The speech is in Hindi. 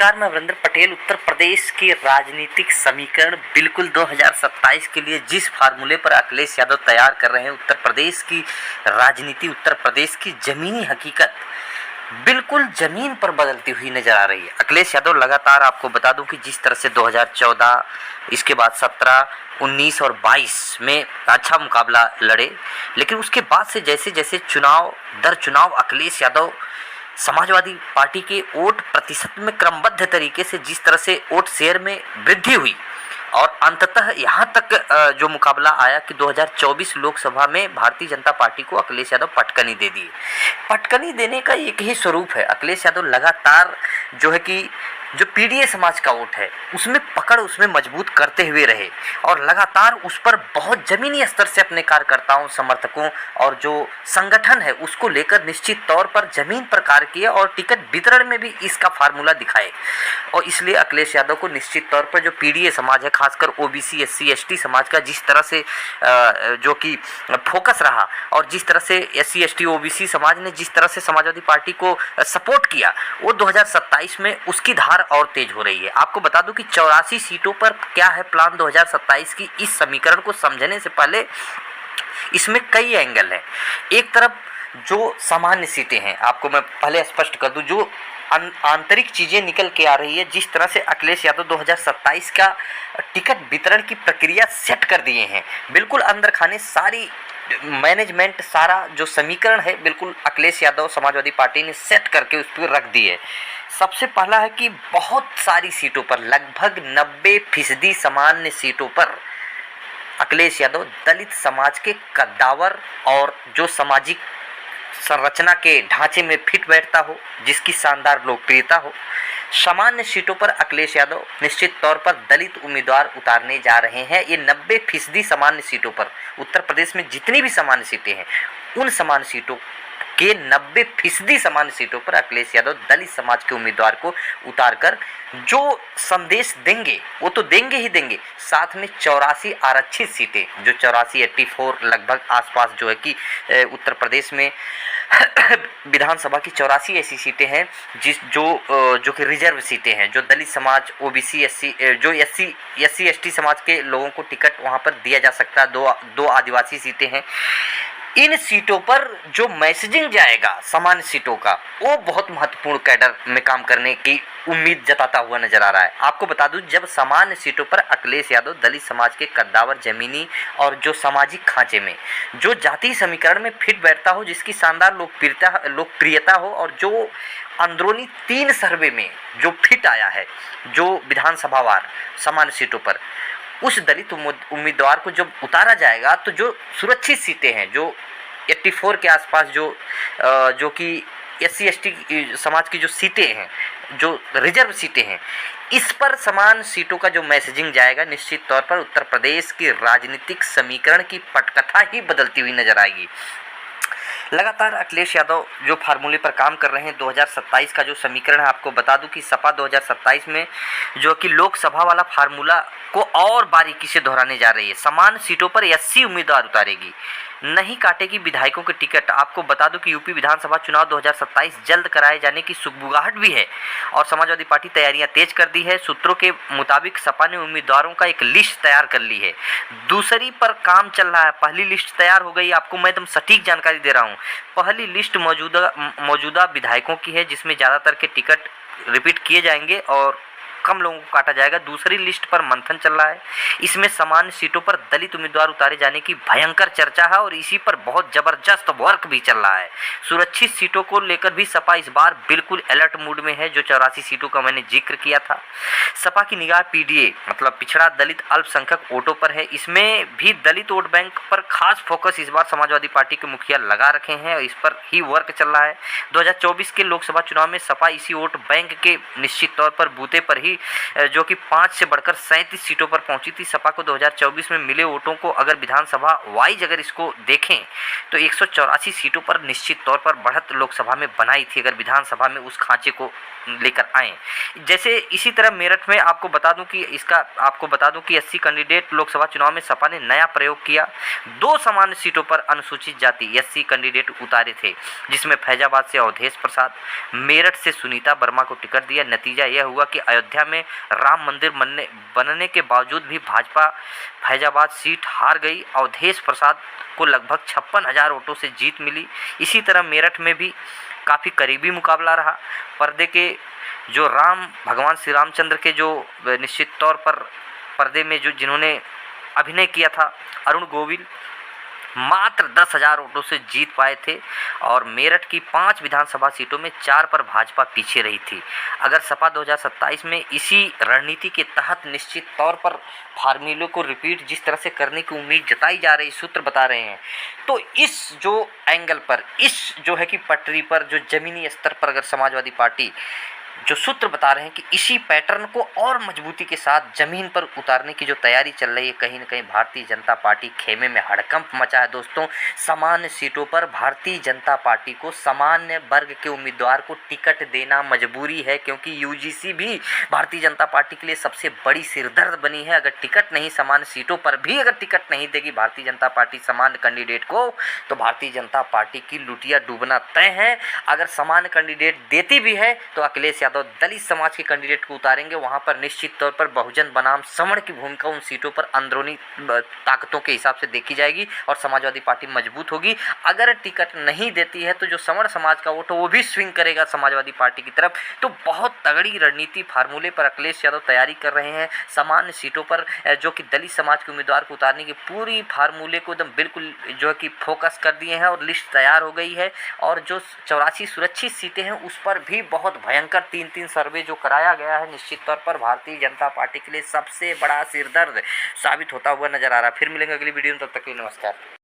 नमस्कार, मैं वरिंदर पटेल। उत्तर प्रदेश के राजनीतिक समीकरण बिल्कुल 2027 के लिए जिस फार्मूले पर अखिलेश यादव तैयार कर रहे हैं, उत्तर प्रदेश की राजनीति, उत्तर प्रदेश की जमीनी हकीकत बिल्कुल जमीन पर बदलती हुई नजर आ रही है। अखिलेश यादव लगातार, आपको बता दूं कि जिस तरह से 2014, इसके बाद 17, 19 और 22 में अच्छा मुकाबला लड़े, लेकिन उसके बाद से जैसे जैसे चुनाव दर चुनाव अखिलेश यादव समाजवादी पार्टी के वोट प्रतिशत में क्रमबद्ध तरीके से जिस तरह से वोट शेयर में वृद्धि हुई और अंततः यहाँ तक जो मुकाबला आया कि 2024 लोकसभा में भारतीय जनता पार्टी को अखिलेश यादव पटकनी दे दी। पटकनी देने का एक ही स्वरूप है। अखिलेश यादव लगातार जो है कि जो पीडीए समाज का वोट है उसमें पकड़, उसमें मजबूत करते हुए रहे और लगातार उस पर बहुत जमीनी स्तर से अपने कार्यकर्ताओं, समर्थकों और जो संगठन है उसको लेकर निश्चित तौर पर जमीन पर कार्य किए और टिकट वितरण में भी इसका फार्मूला दिखाए। और इसलिए अखिलेश यादव को निश्चित तौर पर जो पीडीए समाज है, खासकर ओबीसी, एससी, एसटी समाज का जिस तरह से जो कि फोकस रहा और जिस तरह से एससी, एसटी, ओबीसी समाज ने जिस तरह से समाजवादी पार्टी को सपोर्ट किया, वो 2027 में उसकी धार और तेज हो रही है। आपको बता दूं कि 84 सीटों पर क्या है प्लान 2027 की। इस समीकरण को समझने से पहले इसमें कई एंगल हैं। एक तरफ जो सामान्य सीटें हैं, आपको मैं पहले स्पष्ट कर दूं, जो आंतरिक चीजें निकल के आ रही है, जिस तरह से अखिलेश यादव 2027 का टिकट वितरण की प्रक्रिया सेट कर दिए हैं, बिल्कुल अंदर खाने सारी मैनेजमेंट, सारा जो समीकरण है बिल्कुल अखिलेश यादव समाजवादी पार्टी ने सेट करके उस पर रख दी है। सबसे पहला है कि बहुत सारी सीटों पर, लगभग 90% सामान्य सीटों पर अखिलेश यादव दलित समाज के कद्दावर और जो सामाजिक संरचना के ढांचे में फिट बैठता हो, जिसकी शानदार लोकप्रियता हो, सामान्य सीटों पर अखिलेश यादव निश्चित तौर पर दलित उम्मीदवार उतारने जा रहे हैं। ये 90% सामान्य सीटों पर, उत्तर प्रदेश में जितनी भी सामान्य सीटें हैं उन सामान्य सीटों के 90% सामान्य सीटों पर अखिलेश यादव दलित समाज के उम्मीदवार को उतारकर जो संदेश देंगे वो तो देंगे ही देंगे, साथ में 84 आरक्षित सीटें, जो 84, 84 लगभग आसपास जो है कि उत्तर प्रदेश में विधानसभा की 84 ऐसी सीटें हैं जो कि रिजर्व सीटें हैं, जो दलित समाज, ओबीसी, एससी, जो एससी एसटी समाज के लोगों को टिकट वहां पर दिया जा सकता है। दो आदिवासी सीटें हैं। इन सीटों पर जो मैसेजिंग जाएगा सामान्य सीटों का, वो बहुत महत्वपूर्ण कैडर में काम करने की उम्मीद जताता हुआ नजर आ रहा है। आपको बता दूं, जब सामान्य सीटों पर अखिलेश यादव दलित समाज के कद्दावर जमीनी और जो सामाजिक खांचे में जो जातीय समीकरण में फिट बैठता हो, जिसकी शानदार लोकप्रियता हो और जो अंदरूनी 3 सर्वे में जो फिट आया है, जो विधानसभावार सामान्य सीटों पर, उस दलित उम्मीदवार को जब उतारा जाएगा तो जो सुरक्षित सीटें हैं, जो 84 के आसपास जो कि एससी एसटी समाज की जो सीटें हैं, जो रिजर्व सीटें हैं, इस पर समान सीटों का जो मैसेजिंग जाएगा, निश्चित तौर पर उत्तर प्रदेश की राजनीतिक समीकरण की पटकथा ही बदलती हुई नजर आएगी। लगातार अखिलेश यादव जो फार्मूले पर काम कर रहे हैं, 2027 का जो समीकरण है, आपको बता दूं कि सपा 2027 में जो कि लोकसभा वाला फार्मूला को और बारीकी से दोहराने जा रही है। समान सीटों पर 80 उम्मीदवार उतारेगी, नहीं काटेगी विधायकों के टिकट। आपको बता दूं कि यूपी विधानसभा चुनाव 2027 जल्द कराए जाने की सुगबुगाहट भी है और समाजवादी पार्टी तैयारियां तेज कर दी है। सूत्रों के मुताबिक सपा ने उम्मीदवारों का एक लिस्ट तैयार कर ली है, दूसरी पर काम चल रहा है। पहली लिस्ट तैयार हो गई, आपको मैं एकदम सटीक जानकारी दे रहा हूँ। पहली लिस्ट मौजूदा विधायकों की है, जिसमें ज़्यादातर के टिकट रिपीट किए जाएंगे और कम लोगों को काटा जाएगा। दूसरी लिस्ट पर मंथन चल रहा है, इसमें सामान्य सीटों पर दलित उम्मीदवार उतारे जाने की भयंकर चर्चा है और इसी पर बहुत जबरदस्त वर्क भी चल रहा है। सुरक्षित सीटों को लेकर भी सपा इस बार बिल्कुल अलर्ट मूड में है, जो 84 सीटों का मैंने जिक्र किया था। सपा की निगाह पीडीए मतलब पिछड़ा दलित अल्पसंख्यक वोटों पर है, इसमें भी दलित वोट बैंक पर खास फोकस इस बार समाजवादी पार्टी के मुखिया लगा रखे हैं और इस पर ही वर्क चल रहा है। 2024 के लोकसभा चुनाव में सपा इसी वोट बैंक के निश्चित तौर पर बूते पर ही जो कि 5 से बढ़कर 37 सीटों पर पहुंची थी। सपा को 2024 में मिले वोटों को अगर विधानसभा वाइज अगर इसको देखें तो 184 सीटों पर निश्चित तौर पर बढ़त लोकसभा में बनाई थी, अगर विधानसभा में उस खांचे को लेकर आए। जैसे इसी तरह मेरठ में आपको बता दूं कि 80 कैंडिडेट लोकसभा चुनाव में सपा ने नया प्रयोग किया। 2 सामान्य सीटों पर अनुसूचित जाति 80 कैंडिडेट उतारे थे, जिसमें फैजाबाद से अवधेश प्रसाद, मेरठ से सुनीता वर्मा को टिकट दिया। नतीजा यह हुआ कि अयोध्या में राम मंदिर बनने के बावजूद भी भाजपा फैजाबाद सीट हार गई। अवधेश प्रसाद को लगभग 56,000 वोटों से जीत मिली। इसी तरह मेरठ में भी काफ़ी करीबी मुकाबला रहा। पर्दे के जो भगवान श्री रामचंद्र के जो निश्चित तौर पर पर्दे में जिन्होंने अभिनय किया था, अरुण गोविल, मात्र 10,000 वोटों से जीत पाए थे। और मेरठ की 5 विधानसभा सीटों में 4 पर भाजपा पीछे रही थी। अगर सपा 2027 में इसी रणनीति के तहत निश्चित तौर पर फार्मूले को रिपीट जिस तरह से करने की उम्मीद जताई जा रही, सूत्र बता रहे हैं, तो इस जो एंगल पर, इस जो है कि पटरी पर, जो जमीनी स्तर पर अगर समाजवादी पार्टी जो सूत्र बता रहे हैं कि इसी पैटर्न को और मजबूती के साथ जमीन पर उतारने की जो तैयारी चल रही है, कहीं न कहीं भारतीय जनता पार्टी खेमे में हड़कंप मचा है। दोस्तों, सामान्य सीटों पर भारतीय जनता पार्टी को सामान्य वर्ग के उम्मीदवार को टिकट देना मजबूरी है, क्योंकि यूजीसी भी भारतीय जनता पार्टी के लिए सबसे बड़ी सिरदर्द बनी है। अगर टिकट नहीं, सामान्य सीटों पर भी अगर टिकट नहीं देगी भारतीय जनता पार्टी सामान्य कैंडिडेट को, तो भारतीय जनता पार्टी की लुटिया डूबना तय है। अगर सामान्य कैंडिडेट देती भी है तो अखिलेश यादव दलित समाज के कैंडिडेट को उतारेंगे। वहां पर निश्चित तौर पर बहुजन बनाम सवर्ण की भूमिका उन सीटों पर अंदरूनी ताकतों के हिसाब से देखी जाएगी और समाजवादी पार्टी मजबूत होगी। अगर टिकट नहीं देती है तो जो सवर्ण समाज का वोट है वो भी स्विंग करेगा समाजवादी पार्टी की तरफ। तो बहुत तगड़ी रणनीति फार्मूले पर अखिलेश यादव तैयारी कर रहे हैं। सामान्य सीटों पर जो कि दलित समाज के उम्मीदवार को उतारने की पूरी फार्मूले को एकदम बिल्कुल जो है कि फोकस कर दिए हैं और लिस्ट तैयार हो गई है। और जो 84 सुरक्षित सीटें हैं उस पर भी बहुत भयंकर 3-3 सर्वे जो कराया गया है, निश्चित तौर पर भारतीय जनता पार्टी के लिए सबसे बड़ा सिरदर्द साबित होता हुआ नजर आ रहा है। फिर मिलेंगे अगली वीडियो में, तब तक के लिए नमस्कार।